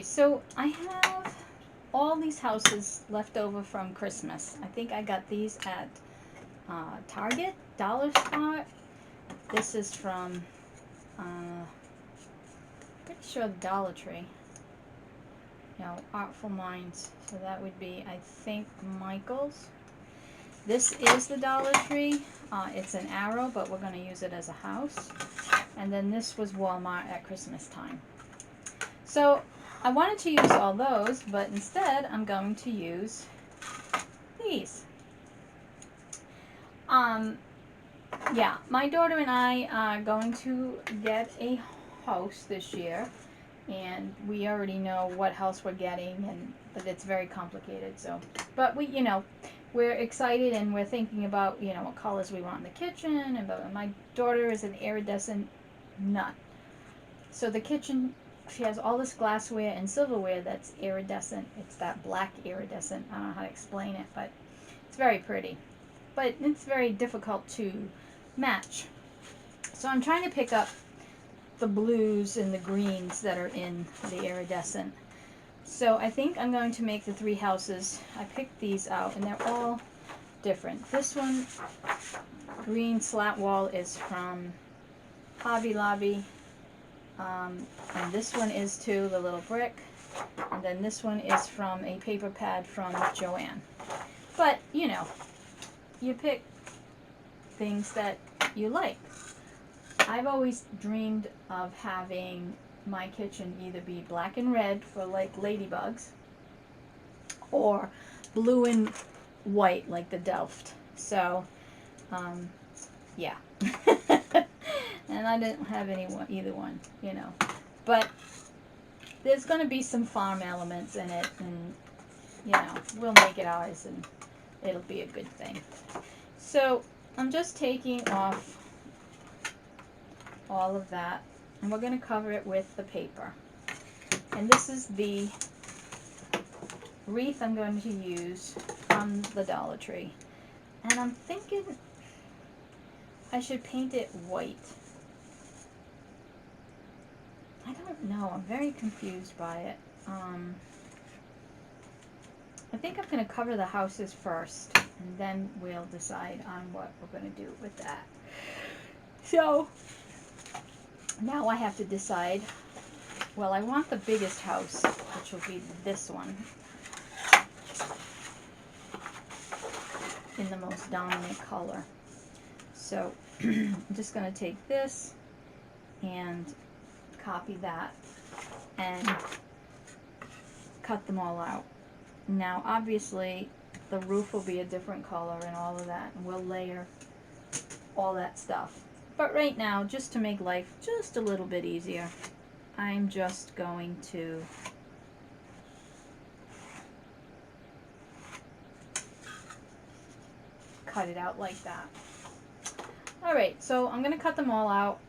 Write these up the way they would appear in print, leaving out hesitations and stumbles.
so I have all these houses left over from Christmas. I think I got these at Target, Dollar Store. This is from, pretty sure the Dollar Tree. Artful Minds. So that would be, I think, Michael's. This is the Dollar Tree. It's an arrow, but we're going to use it as a house. And then this was Walmart at Christmas time. So I wanted to use all those, but instead I'm going to use these. Yeah, my daughter and I are going to get a house this year, and we already know what house we're getting, but it's very complicated. So, but we're excited, and we're thinking about what colors we want in the kitchen. And but my daughter is an iridescent nut, so the kitchen, she has all this glassware and silverware that's iridescent. It's that black iridescent. I don't know how to explain it, but it's very pretty. But it's very difficult to match. So I'm trying to pick up the blues and the greens that are in the iridescent. So I think I'm going to make the 3 houses. I picked these out, and they're all different. This one, green slat wall, is from Hobby Lobby. And this one is too, the little brick. And then this one is from a paper pad from JoAnn. But, you pick things that you like. I've always dreamed of having my kitchen either be black and red for like ladybugs, or blue and white like the Delft. So, yeah. And I didn't have either one, But there's going to be some farm elements in it, and, we'll make it ours, and it'll be a good thing. So I'm just taking off all of that, and we're going to cover it with the paper. And this is the wreath I'm going to use from the Dollar Tree. And I'm thinking I should paint it white. I don't know. I'm very confused by it. I think I'm going to cover the houses first, and then we'll decide on what we're going to do with that. So now I have to decide. Well, I want the biggest house, which will be this one, in the most dominant color. So I'm just going to take this and copy that and cut them all out. Now obviously the roof will be a different color and all of that, and we'll layer all that stuff. But right now, just to make life just a little bit easier, I'm just going to cut it out like that. Alright, so I'm going to cut them all out.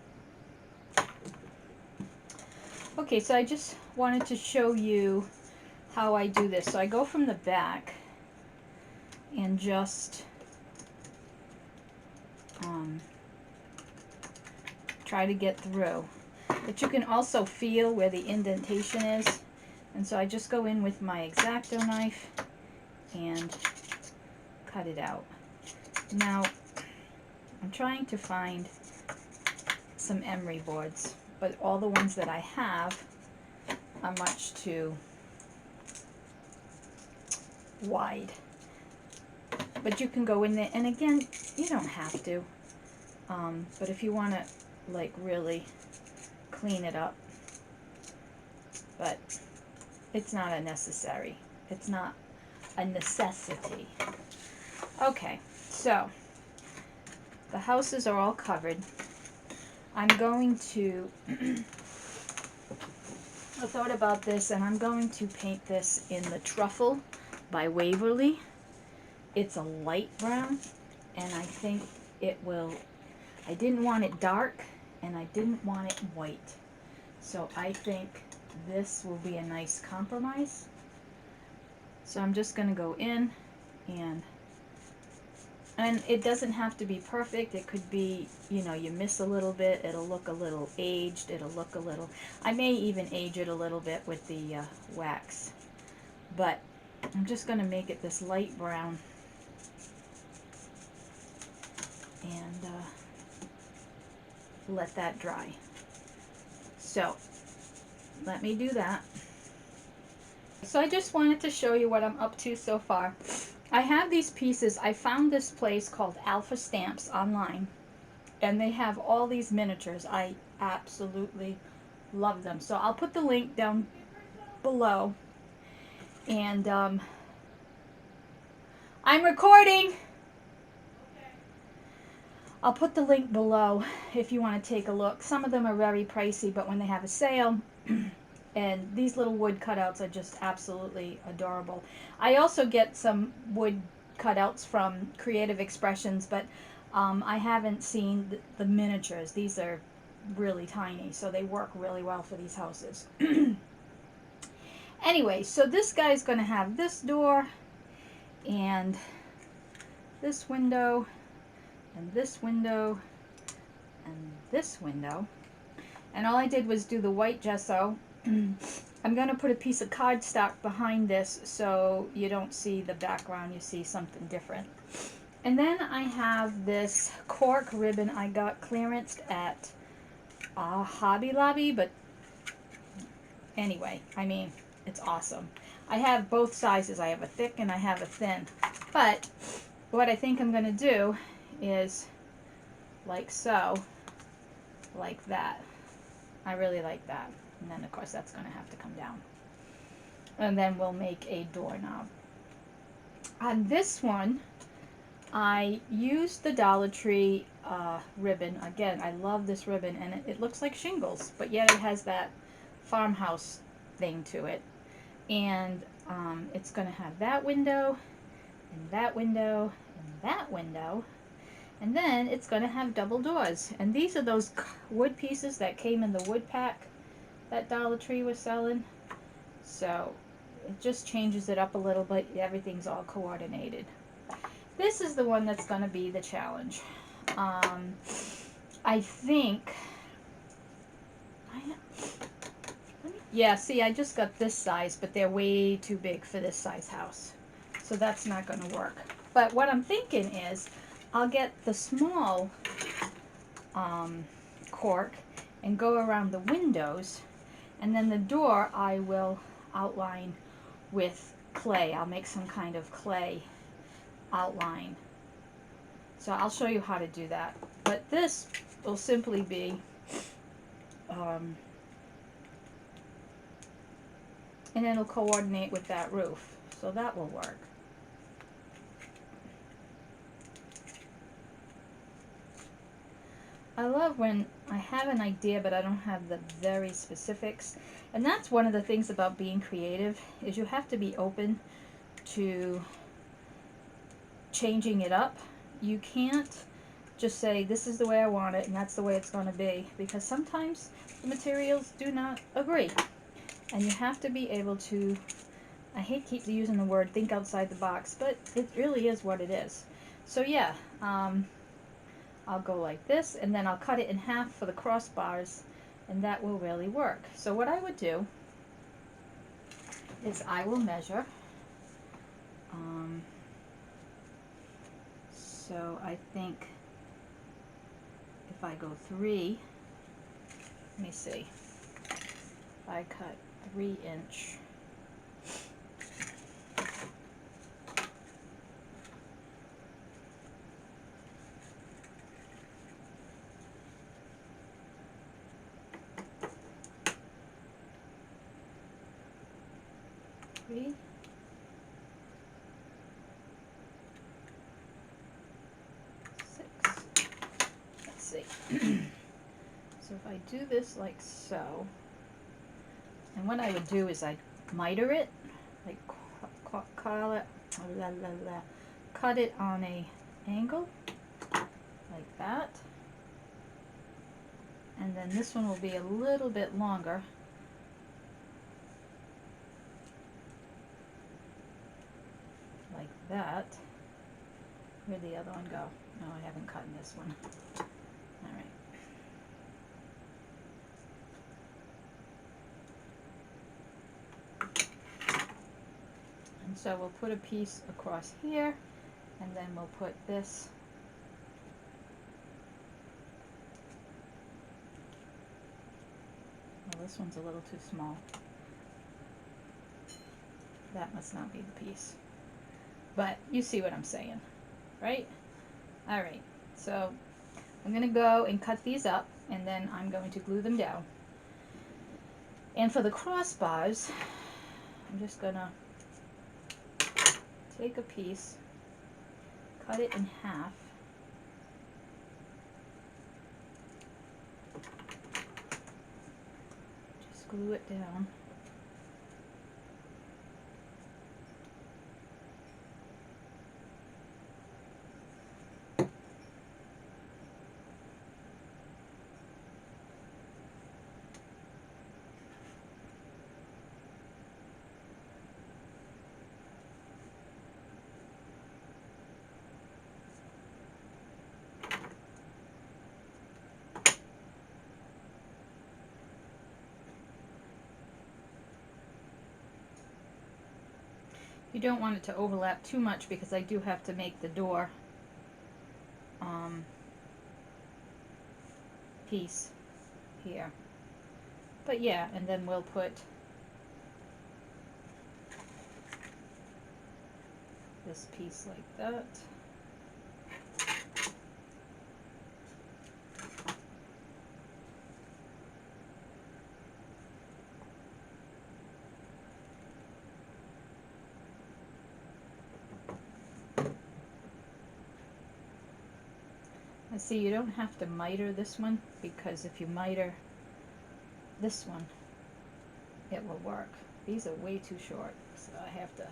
Okay, so I just wanted to show you how I do this. So I go from the back and just try to get through. But you can also feel where the indentation is. And so I just go in with my X-Acto knife and cut it out. Now, I'm trying to find some emery boards, but all the ones that I have are much too wide. But you can go in there, and again, you don't have to. But if you want to, like, really clean it up, but it's not a necessary. It's not a necessity. Okay, so the houses are all covered. I'm going to, I thought about this, and I'm going to paint this in the Truffle by Waverly. It's a light brown, and I think it will, I didn't want it dark, and I didn't want it white. So I think this will be a nice compromise. So I'm just going to go in and And it doesn't have to be perfect. It could be, you know, you miss a little bit. It'll look a little aged. It'll look a little... I may even age it a little bit with the wax. But I'm just going to make it this light brown. And let that dry. So, let me do that. So I just wanted to show you what I'm up to so far. I have these pieces. I found this place called Alpha Stamps online, and they have all these miniatures. I absolutely love them. So I'll put the link down below. And I'm recording. I'll put the link below if you want to take a look. Some of them are very pricey, but when they have a sale, and these little wood cutouts are just absolutely adorable. I also get some wood cutouts from Creative Expressions, but I haven't seen the miniatures. These are really tiny, so they work really well for these houses. Anyway, so this guy's going to have this door, and this window, and this window, and this window. And all I did was do the white gesso. I'm going to put a piece of cardstock behind this so you don't see the background, you see something different. And then I have this cork ribbon I got clearanced at Hobby Lobby, but anyway, I mean, it's awesome. I have both sizes. I have a thick and I have a thin. But what I think I'm going to do is like so, like that. I really like that. And then, of course, that's going to have to come down. And then we'll make a doorknob. On this one, I used the Dollar Tree ribbon. Again, I love this ribbon, and it looks like shingles, but yet it has that farmhouse thing to it. And it's going to have that window, and that window, and that window. And then it's going to have double doors. And these are those wood pieces that came in the wood pack that Dollar Tree was selling. So it just changes it up a little bit. Everything's all coordinated. This is the one that's going to be the challenge. I think... Yeah, see, I just got this size, but they're way too big for this size house. So that's not going to work. But what I'm thinking is I'll get the small cork and go around the windows, and then the door I will outline with clay. I'll make some kind of clay outline. So I'll show you how to do that. But this will simply be and it'll coordinate with that roof. So that will work. I love when I have an idea but I don't have the very specifics. And that's one of the things about being creative, is you have to be open to changing it up. You can't just say this is the way I want it and that's the way it's going to be, because sometimes the materials do not agree. And you have to be able to, I hate to keep using the word think outside the box, but it really is what it is. So yeah, I'll go like this, and then I'll cut it in half for the crossbars, and that will really work. So what I would do is I will measure. So I think if I go 3, let me see, if I cut 3-inch, three, 6. Let's see. So if I do this like so, and what I would do is I'd miter it, like cut it on a angle, like that. And then this one will be a little bit longer. Like that. Where'd the other one go? No, I haven't cut in this one. All right. And so we'll put a piece across here, and then we'll put this well, this one's a little too small. That must not be the piece. But you see what I'm saying, right? All right, so I'm gonna go and cut these up, and then I'm going to glue them down. And for the crossbars, I'm just gonna take a piece, cut it in half, just glue it down. You don't want it to overlap too much because I do have to make the door piece here. But yeah, and then we'll put this piece like that. And see, you don't have to miter this one, because if you miter this one, it will work. These are way too short, so I have to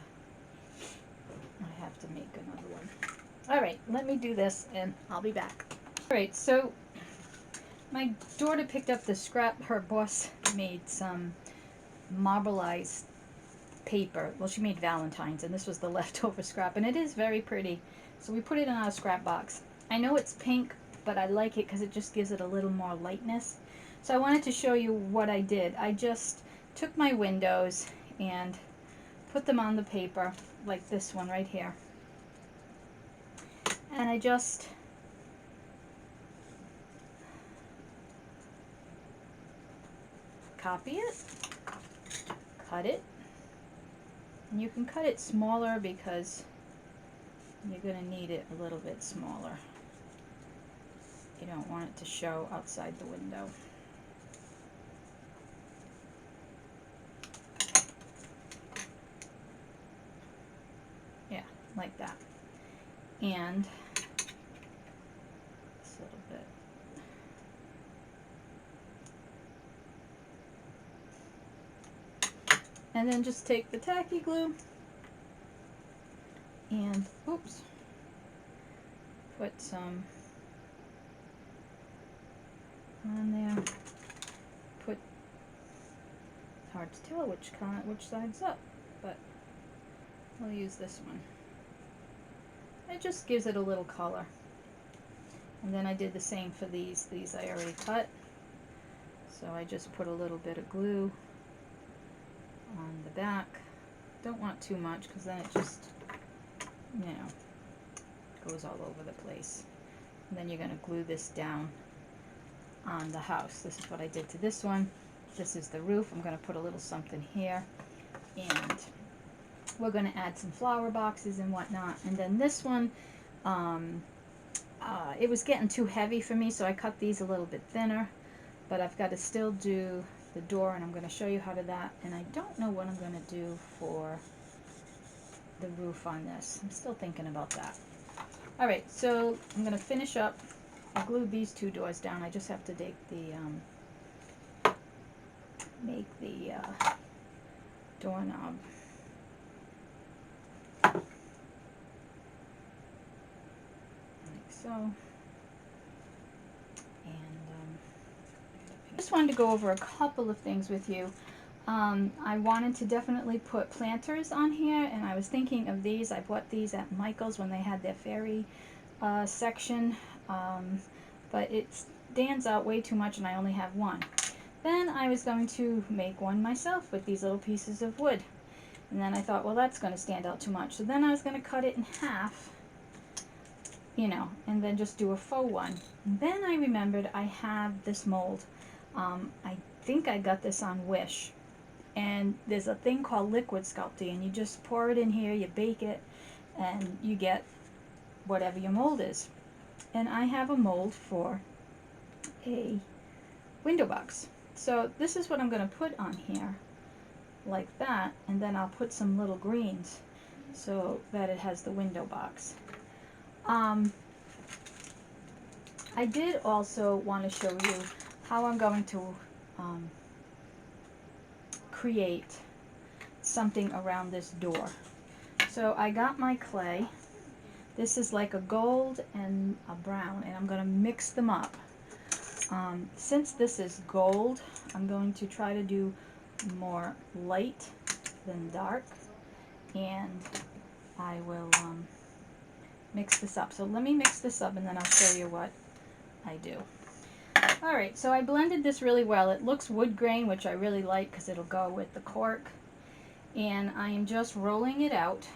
make another one. All right, let me do this and I'll be back. All right, so my daughter picked up the scrap. Her boss made some marbleized paper. Well, she made Valentine's, and this was the leftover scrap, and it is very pretty. So we put it in our scrap box. I know it's pink, but I like it because it just gives it a little more lightness. So I wanted to show you what I did. I just took my windows and put them on the paper, like this one right here. And I just copy it, cut it, and you can cut it smaller because you're going to need it a little bit smaller. You don't want it to show outside the window. Yeah, like that. And this little bit. And then just take the tacky glue and, oops, put some on there. Put, it's hard to tell which side's up, but we'll use this one. It just gives it a little color. And then I did the same for these. These I already cut. So I just put a little bit of glue on the back. Don't want too much because then it just, you know, goes all over the place. And then you're going to glue this down on the house. This is what I did to this one. This is the roof. I'm going to put a little something here. And we're going to add some flower boxes and whatnot. And then this one, it was getting too heavy for me, so I cut these a little bit thinner. But I've got to still do the door, and I'm going to show you how to that. And I don't know what I'm going to do for the roof on this. I'm still thinking about that. All right, so I'm going to finish up. I glued these two doors down. I just have to make the doorknob. Like so. And I just wanted to go over a couple of things with you. I wanted to definitely put planters on here, and I was thinking of these. I bought these at Michael's when they had their fairy section, but it stands out way too much and I only have one. Then I was going to make one myself with these little pieces of wood. And then I thought, well, that's going to stand out too much. So then I was going to cut it in half, you know, and then just do a faux one. And then I remembered I have this mold. I think I got this on Wish. And there's a thing called liquid sculpting, and you just pour it in here, you bake it, and you get whatever your mold is. And I have a mold for a window box. So this is what I'm going to put on here, like that, and then I'll put some little greens so that it has the window box. I did also want to show you how I'm going to create something around this door. So I got my clay. This is like a gold and a brown, and I'm going to mix them up. Since this is gold, I'm going to try to do more light than dark, and I will mix this up. So let me mix this up and then I'll show you what I do. Alright, so I blended this really well. It looks wood grain, which I really like because it'll go with the cork, and I am just rolling it out.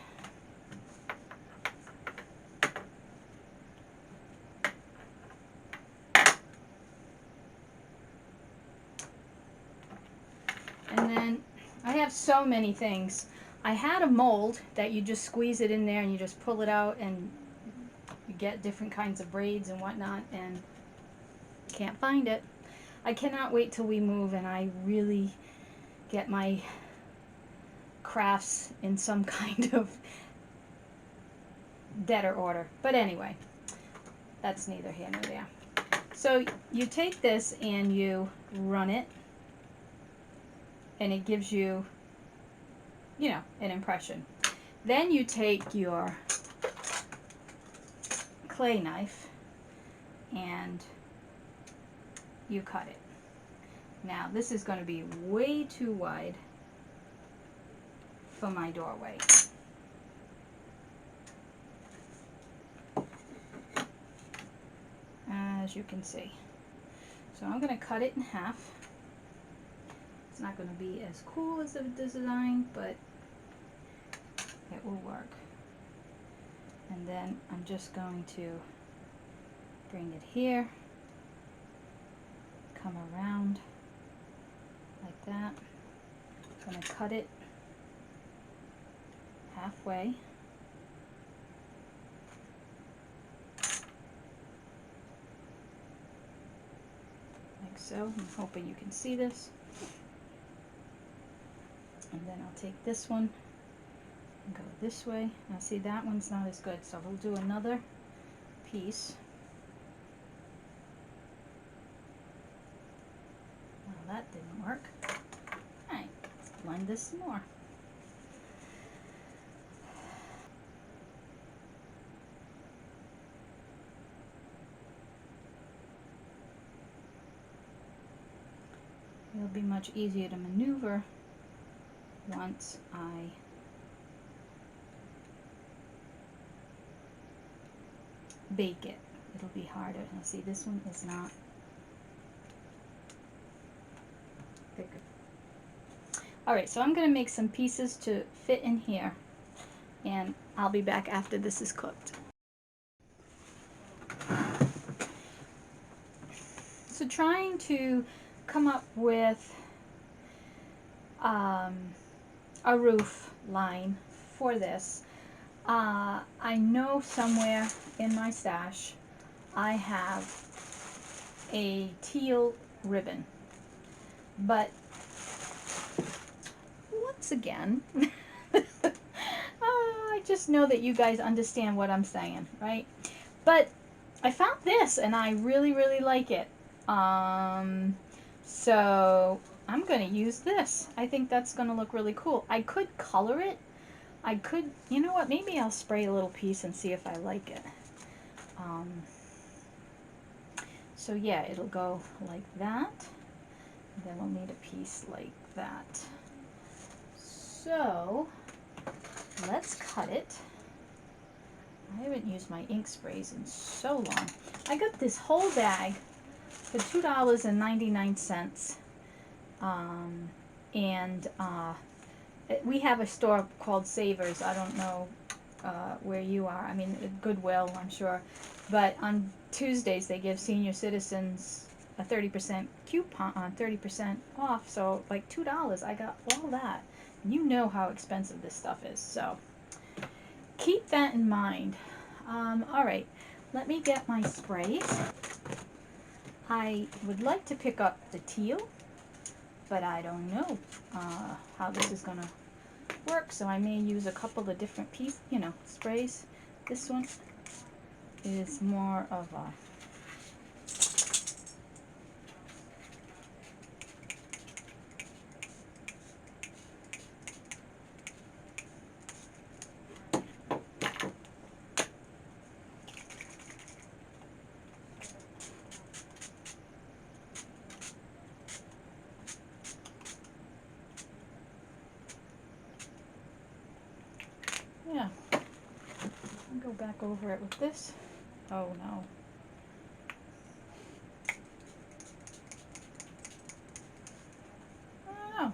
And then I have so many things. I had a mold that you just squeeze it in there and you just pull it out and you get different kinds of braids and whatnot, and can't find it. I cannot wait till we move and I really get my crafts in some kind of better order. But anyway, that's neither here nor there. So you take this and you run it, and it gives you, you know, an impression. Then you take your clay knife and you cut it. Now this is going to be way too wide for my doorway. As you can see. So I'm going to cut it in half. It's not going to be as cool as the design, but it will work. And then I'm just going to bring it here, come around like that. I'm going to cut it halfway. Like so. I'm hoping you can see this. And then I'll take this one and go this way. Now see, that one's not as good, so we'll do another piece. Well, that didn't work. Alright, let's blend this some more. It'll be much easier to maneuver once I bake it. It'll be harder. Now see, this one is not bigger. Alright, so I'm going to make some pieces to fit in here, and I'll be back after this is cooked. So trying to come up with a roof line for this. I know somewhere in my stash I have a teal ribbon, but once again I just know that you guys understand what I'm saying, right? But I found this and I really like it. So I'm going to use this. I think that's going to look really cool. I could color it. I could, you know what, maybe I'll spray a little piece and see if I like it. So yeah, it'll go like that. Then we'll need a piece like that. So let's cut it. I haven't used my ink sprays in so long. I got this whole bag for $2.99. We have a store called Savers. I don't know where you are. I mean, Goodwill, I'm sure. But on Tuesdays, they give senior citizens a 30% coupon, 30% off. So, like $2, I got all that. You know how expensive this stuff is. So, keep that in mind. All right, let me get my sprays. I would like to pick up the teal, but I don't know how this is going to work, so I may use a couple of different sprays. This one is more of a yeah. I'll go back over it with this. Oh no. I don't know.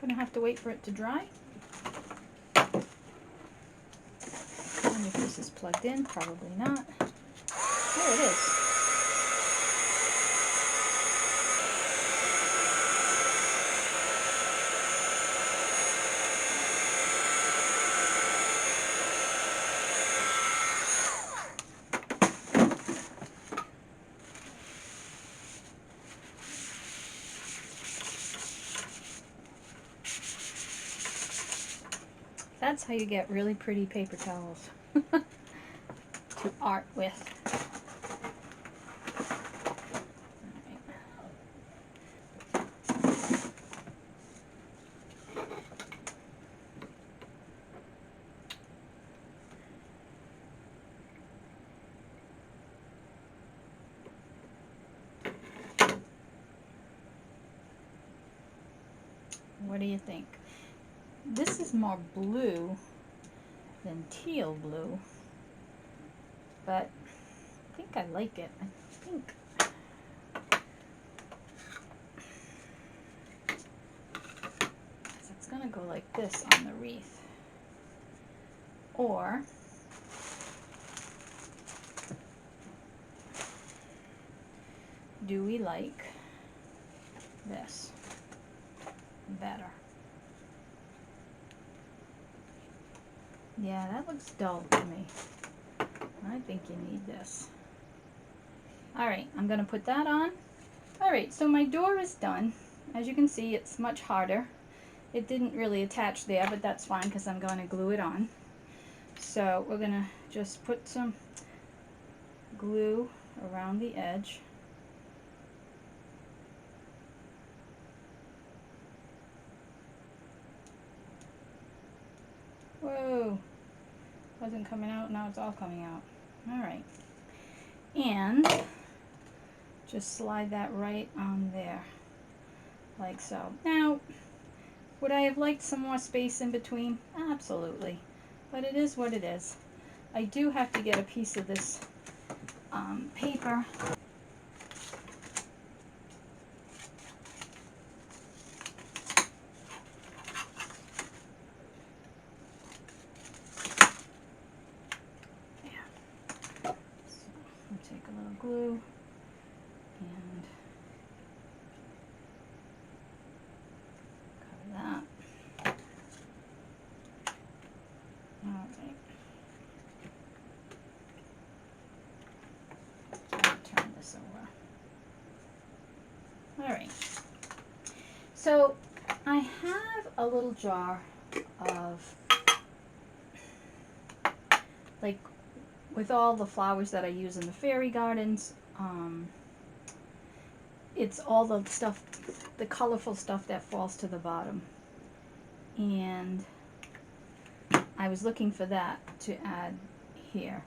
Gonna have to wait for it to dry. And if this is plugged in, probably not. There it is. That's how you get really pretty paper towels to art with. What do you think? This is more blue than teal blue, but I think I like it. I think so it's gonna go like this on the wreath, or do we like this better? Yeah, that looks dull to me. I think you need this. Alright, I'm going to put that on. Alright, so my door is done. As you can see, it's much harder. It didn't really attach there, but that's fine because I'm going to glue it on. So we're going to just put some glue around the edge. Whoa! Wasn't coming out, now it's all coming out. Alright. And just slide that right on there, like so. Now, would I have liked some more space in between? Absolutely. But it is what it is. I do have to get a piece of this paper. Take a little glue and cover that. Alright. Turn this over. Alright. So I have a little jar of, like, with all the flowers that I use in the fairy gardens, it's all the stuff, the colorful stuff that falls to the bottom. And I was looking for that to add here.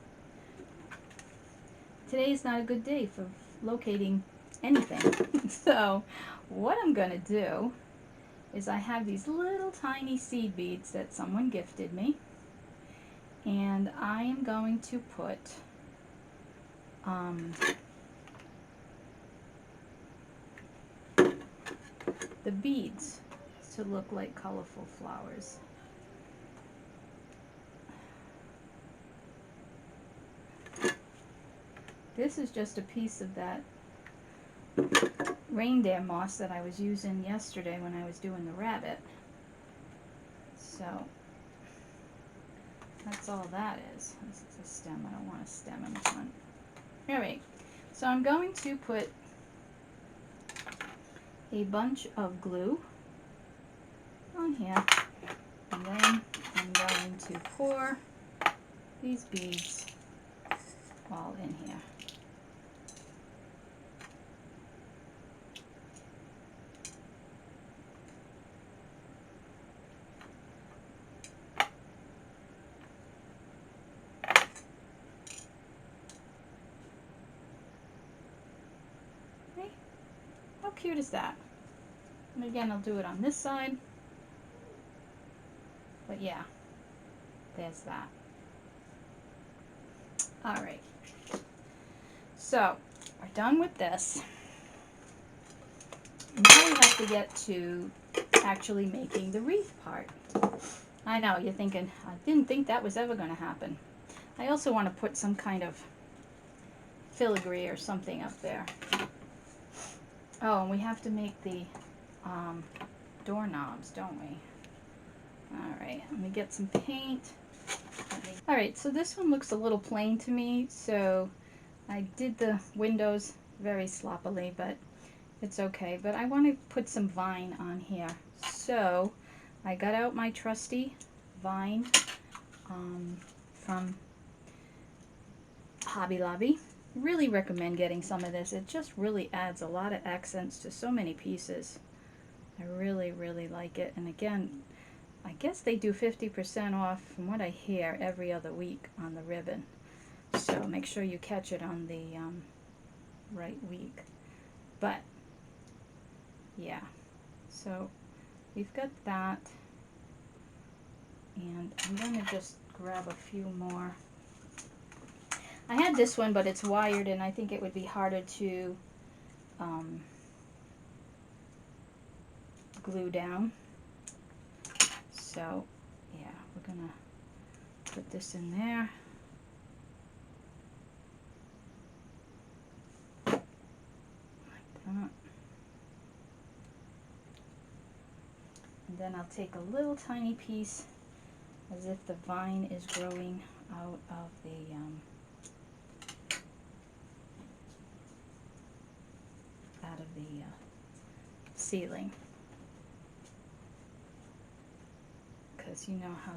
Today is not a good day for locating anything. So what I'm gonna do is I have these little tiny seed beads that someone gifted me, and I am going to put the beads to look like colorful flowers. This is just a piece of that reindeer moss that I was using yesterday when I was doing the rabbit. So that's all that is. This is a stem. I don't want a stem in the front. Alright, so I'm going to put a bunch of glue on here, and then I'm going to pour these beads all in here. Okay, how cute is that? And again, I'll do it on this side. But yeah, there's that. Alright, so we're done with this. Now we have to get to actually making the wreath part. I know, you're thinking, I didn't think that was ever going to happen. I also want to put some kind of filigree or something up there. Oh, and we have to make the doorknobs, don't we? Alright, let me get some paint. Alright, so this one looks a little plain to me, so I did the windows very sloppily, but it's okay. But I want to put some vine on here. So I got out my trusty vine from Hobby Lobby. Really recommend getting some of this. It just really adds a lot of accents to so many pieces. I really, really like it. And again, I guess they do 50% off, from what I hear, every other week on the ribbon. So make sure you catch it on the right week. But yeah, so we've got that, and I'm going to just grab a few more. I had this one, but it's wired, and I think it would be harder to glue down. So yeah, we're going to put this in there. Like that. And then I'll take a little tiny piece, as if the vine is growing out of the ceiling, because you know how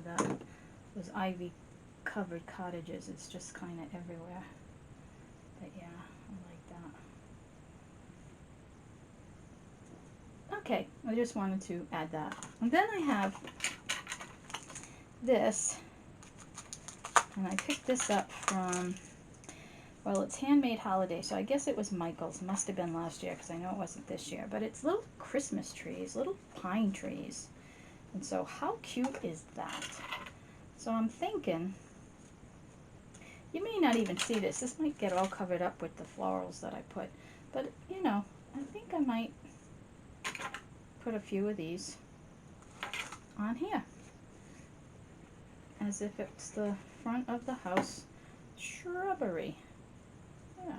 those ivy covered cottages, it's just kind of everywhere. But yeah, I like that. Okay, I just wanted to add that. And then I have this, and I picked this up from, well, it's Handmade Holiday, so I guess it was Michael's. Must have been last year, because I know it wasn't this year. But it's little Christmas trees, little pine trees. And so how cute is that? So I'm thinking, you may not even see this. This might get all covered up with the florals that I put. But, you know, I think I might put a few of these on here, as if it's the front of the house shrubbery. Yeah.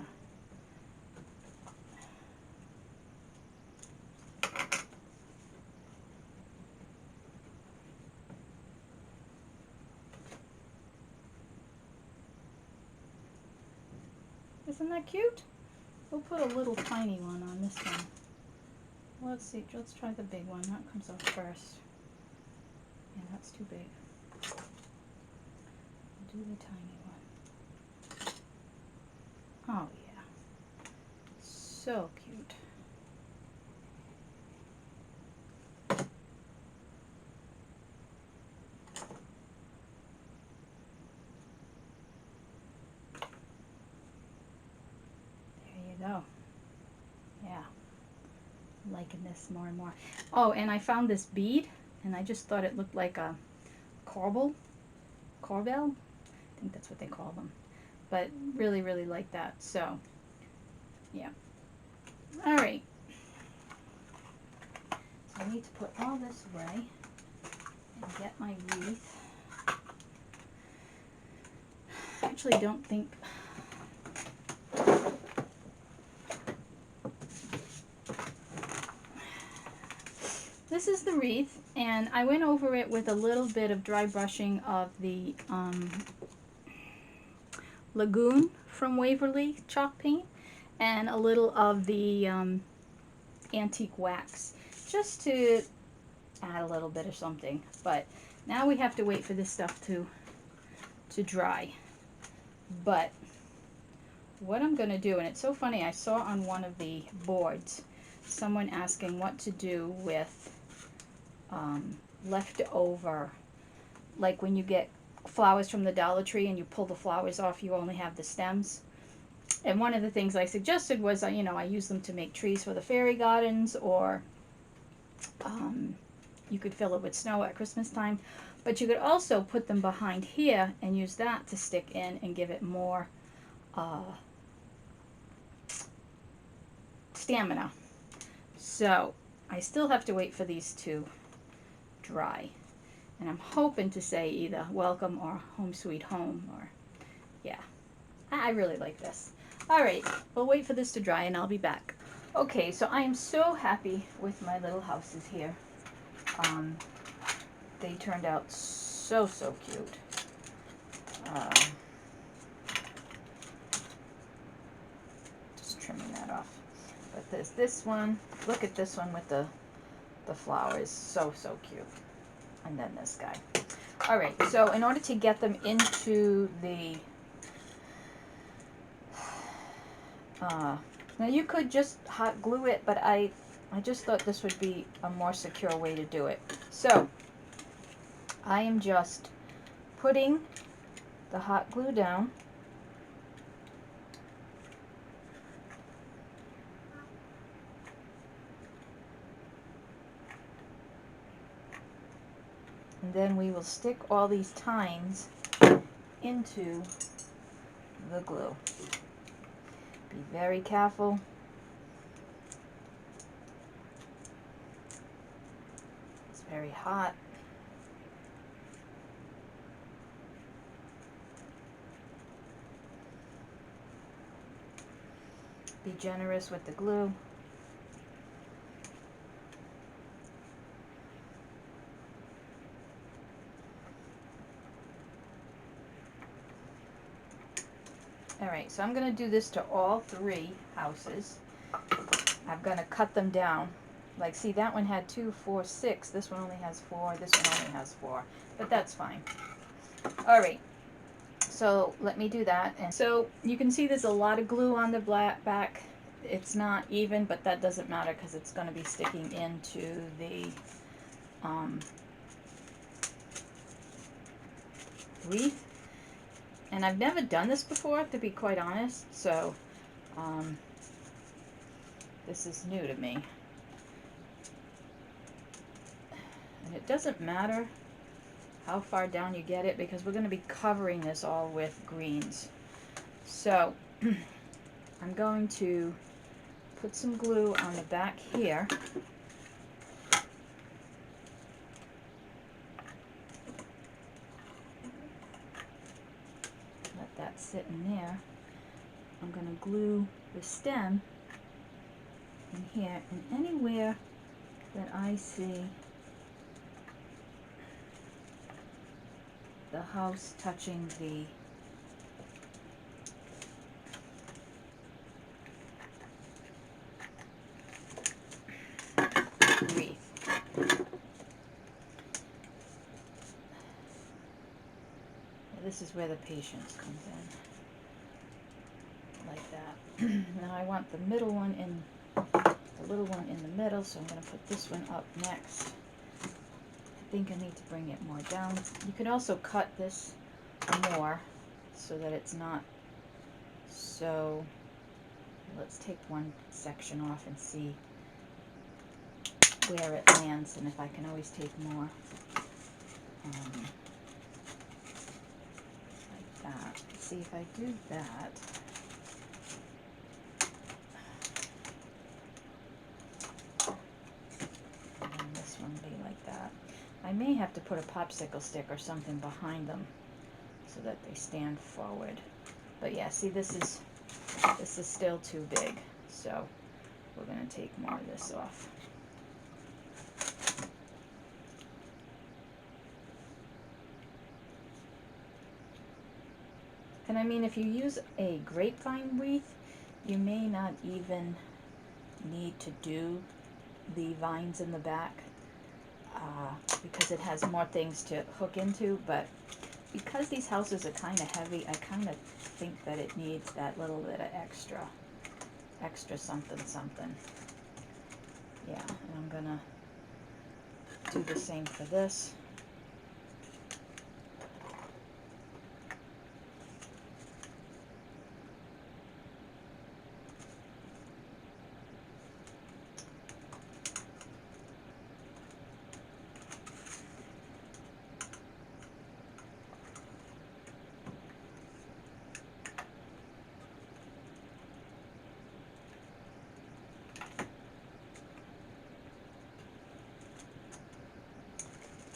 Isn't that cute? We'll put a little tiny one on this one. Let's see, let's try the big one. That comes off first. Yeah, that's too big. We'll do the tiny one. Oh yeah, so cute. There you go. Yeah, liking this more and more. Oh, and I found this bead, and I just thought it looked like a corbel. Corbel? I think that's what they call them. But really, really like that. So, yeah. All right. So I need to put all this away and get my wreath. I actually don't think... This is the wreath, and I went over it with a little bit of dry brushing of the Lagoon from Waverly chalk paint and a little of the antique wax, just to add a little bit of something. But now we have to wait for this stuff to dry. But what I'm going to do, and it's so funny, I saw on one of the boards someone asking what to do with leftover, like when you get flowers from the Dollar Tree and you pull the flowers off, you only have the stems. And one of the things I suggested was, you know, I use them to make trees for the fairy gardens, or you could fill it with snow at Christmas time. But you could also put them behind here and use that to stick in and give it more stamina. So I still have to wait for these to dry. And I'm hoping to say either welcome or home sweet home, or yeah. I really like this. All right, we'll wait for this to dry and I'll be back. Okay, so I am so happy with my little houses here. They turned out so cute. Just trimming that off. But this one, look at this one with the flowers, so cute. And then this guy. All right, so in order to get them into the now you could just hot glue it, but I just thought this would be a more secure way to do it. So I am just putting the hot glue down. And then we will stick all these tines into the glue. Be very careful. It's very hot. Be generous with the glue. Alright, so I'm going to do this to all 3 houses. I'm going to cut them down. Like, see, that one had 2, 4, 6. This one only has 4. This one only has 4. But that's fine. Alright, so let me do that. And so you can see there's a lot of glue on the back. It's not even, but that doesn't matter because it's going to be sticking into the wreath. And I've never done this before, to be quite honest, so this is new to me. And it doesn't matter how far down you get it, because we're going to be covering this all with greens. So I'm going to put some glue on the back here. That sit in there. I'm going to glue the stem in here, and anywhere that I see the house touching the wreath. This is where the patience comes in, like that. Now I want the middle one in, the little one in the middle, so I'm going to put this one up next. I think I need to bring it more down. You can also cut this more so that it's not so... Let's take one section off and see where it lands and if I can always take more. Like that. See if I do that. And then this one be like that. I may have to put a popsicle stick or something behind them so that they stand forward. But yeah, see, this is still too big, so we're going to take more of this off. And I mean, if you use a grapevine wreath, you may not even need to do the vines in the back because it has more things to hook into, but because these houses are kind of heavy, I kind of think that it needs that little bit of extra something something. Yeah, and I'm gonna do the same for this.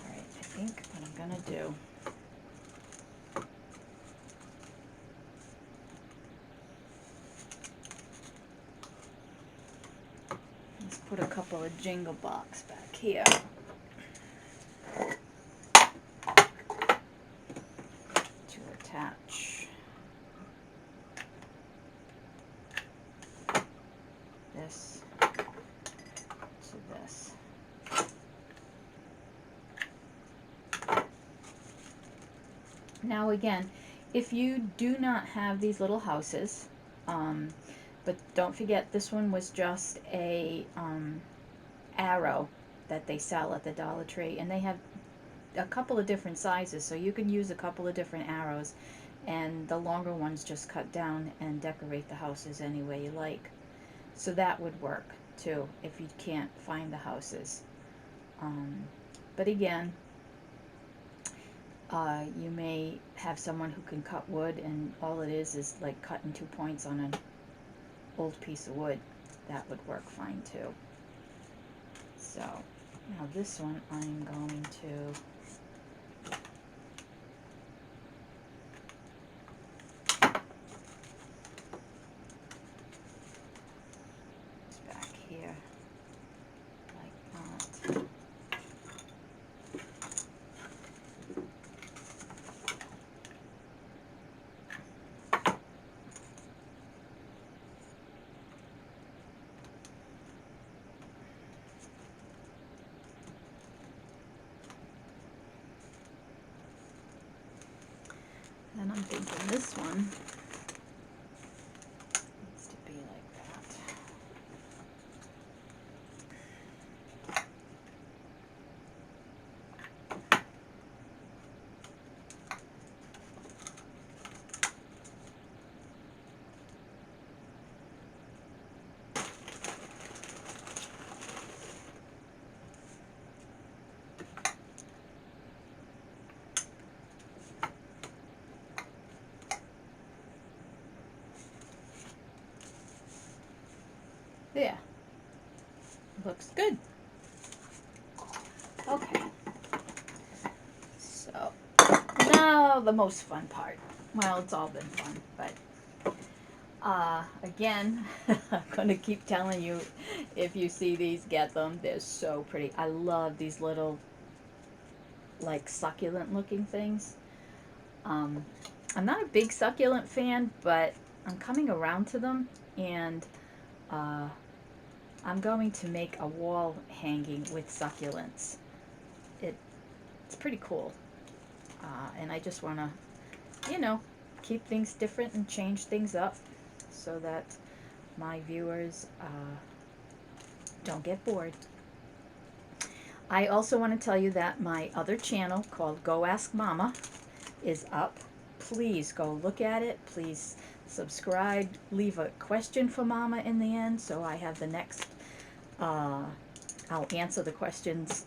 I think what I'm gonna do is put a couple of jingle box back here. To attach this to this. Now again, if you do not have these little houses, but don't forget this one was just a arrow that they sell at the Dollar Tree, and they have a couple of different sizes, so you can use a couple of different arrows, and the longer ones just cut down and decorate the houses any way you like. So that would work too if you can't find the houses. But again, you may have someone who can cut wood, and all it is like cutting 2 points on an old piece of wood. That would work fine too. So now this one I'm going to back here like that. And I'm thinking this one needs to be like that. There. Looks good. Okay. So, now the most fun part. Well, it's all been fun, but again, I'm going to keep telling you, if you see these, get them. They're so pretty. I love these little, like, succulent looking things. I'm not a big succulent fan, but I'm coming around to them, and I'm going to make a wall hanging with succulents. It's pretty cool. And I just want to, you know, keep things different and change things up so that my viewers don't get bored. I also want to tell you that my other channel called Go Ask Mama is up. Please go look at it. Please subscribe. Leave a question for Mama in the end so I have the next I'll answer the questions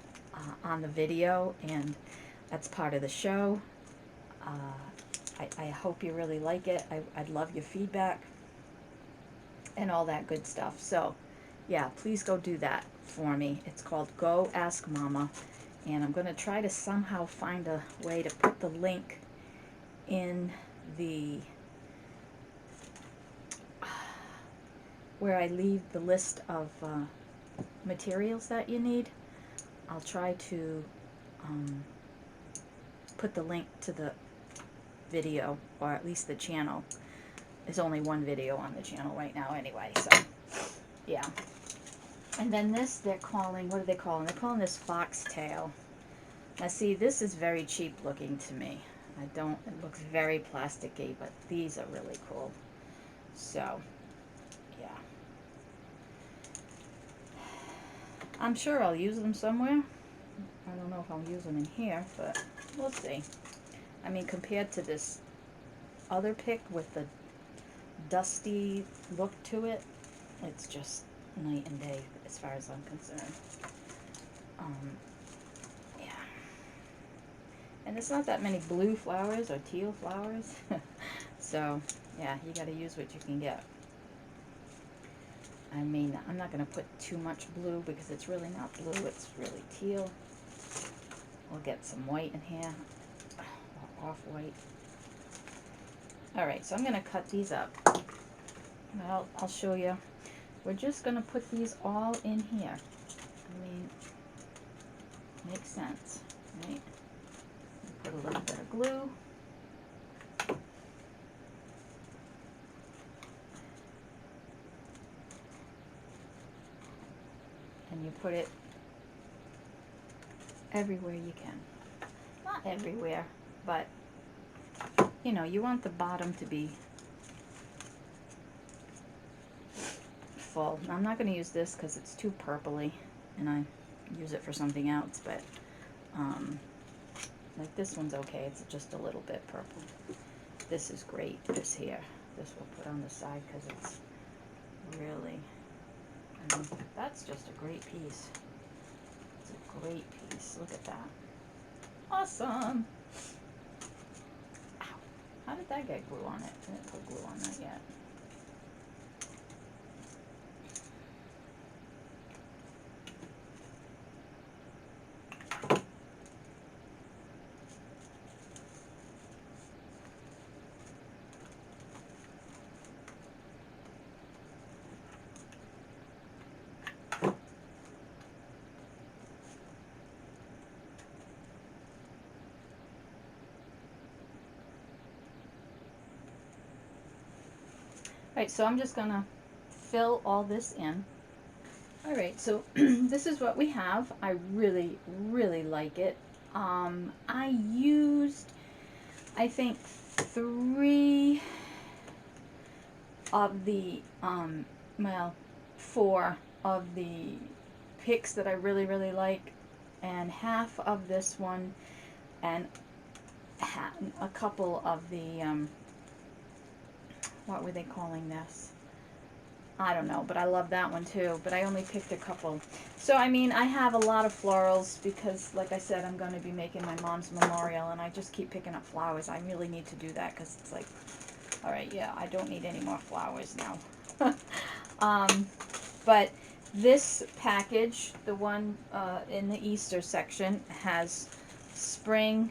on the video, and that's part of the show. I hope you really like it. I'd love your feedback and all that good stuff. So, yeah, please go do that for me. It's called Go Ask Mama, and I'm going to try to somehow find a way to put the link in the where I leave the list of materials that you need. I'll try to put the link to the video, or at least the channel. There's only one video on the channel right now anyway, so yeah. And then this, they're calling, what are they calling? They're calling this foxtail. Now see, this is very cheap looking to me. It looks very plasticky, but these are really cool. So, yeah. I'm sure I'll use them somewhere. I don't know if I'll use them in here, but we'll see. I mean, compared to this other pick with the dusty look to it, it's just night and day as far as I'm concerned. Yeah. And there's not that many blue flowers or teal flowers. So, yeah, you gotta use what you can get. I mean, I'm not going to put too much blue because it's really not blue, it's really teal. We'll get some white in here, or off-white. Alright, so I'm going to cut these up. Well, I'll show you. We're just going to put these all in here. I mean, makes sense, right? Put a little bit of glue. And you put it everywhere you can. Not everywhere, but you know, you want the bottom to be full. Now, I'm not going to use this because it's too purpley, and I use it for something else, but like this one's okay. It's just a little bit purple. This is great. This here. This we'll put on the side because it's really, I mean, that's just a great piece. It's a great piece. Look at that. Awesome. Ow. How did that get glue on it? I didn't put glue on that yet. Alright, so I'm just gonna fill all this in. Alright, so this is what we have. I really, really like it. I used, I think, 3 of the, well, 4 of the picks that I really, really like, and half of this one, and a couple of the, what were they calling this? I don't know, but I love that one too, but I only picked a couple. So, I mean, I have a lot of florals because, like I said, I'm going to be making my mom's memorial, and I just keep picking up flowers. I really need to do that because it's like, alright, yeah, I don't need any more flowers now. But this package, the one in the Easter section, has spring,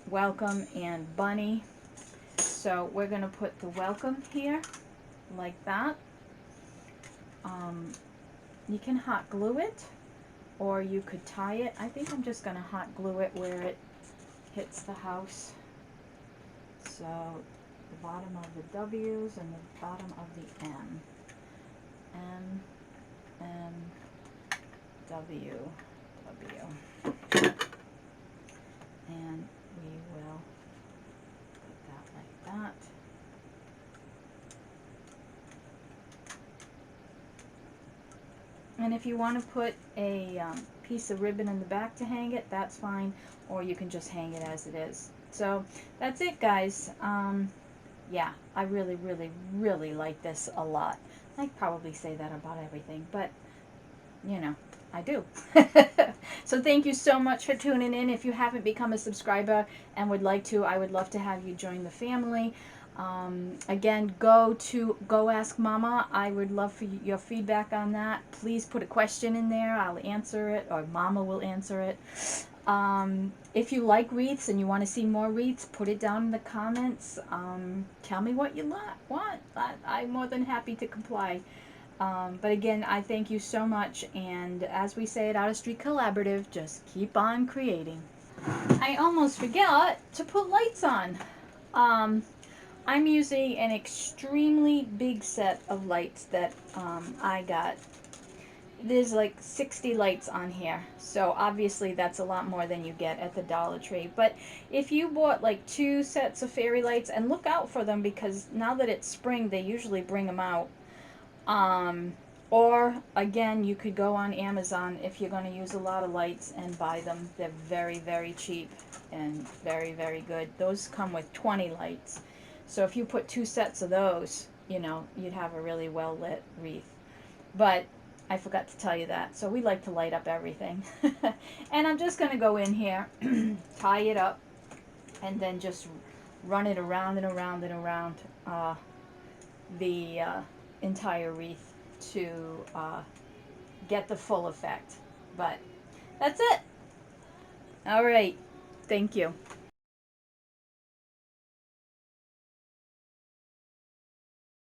welcome, and bunny. So we're going to put the welcome here, like that. You can hot glue it, or you could tie it. I think I'm just going to hot glue it where it hits the house. So the bottom of the W's and the bottom of the M. M, W, W. And we will put that like that. And if you want to put a piece of ribbon in the back to hang it, that's fine, or you can just hang it as it is. So that's it, guys. Yeah, I really, really, really like this a lot. I probably say that about everything, but you know, I do. So thank you so much for tuning in. If you haven't become a subscriber and would like to, I would love to have you join the family. Again, go Ask Mama. I would love for your feedback on that. Please put a question in there. I'll answer it, or Mama will answer it. If you like wreaths and you want to see more wreaths, put it down in the comments. Tell me what you want. I'm more than happy to comply. But again, I thank you so much, and as we say at Out of Street Collaborative, just keep on creating. I almost forgot to put lights on. Um, I'm using an extremely big set of lights that I got. There's like 60 lights on here, so obviously that's a lot more than you get at the Dollar Tree. But if you bought like 2 sets of fairy lights, and look out for them because now that it's spring, they usually bring them out. Or again, you could go on Amazon if you're going to use a lot of lights and buy them. They're very, very cheap and very, very good. Those come with 20 lights. So if you put 2 sets of those, you know, you'd have a really well lit wreath. But I forgot to tell you that. So we like to light up everything. And I'm just going to go in here, tie it up, and then just run it around and around and around the entire wreath to get the full effect. But that's it. All right. Thank you.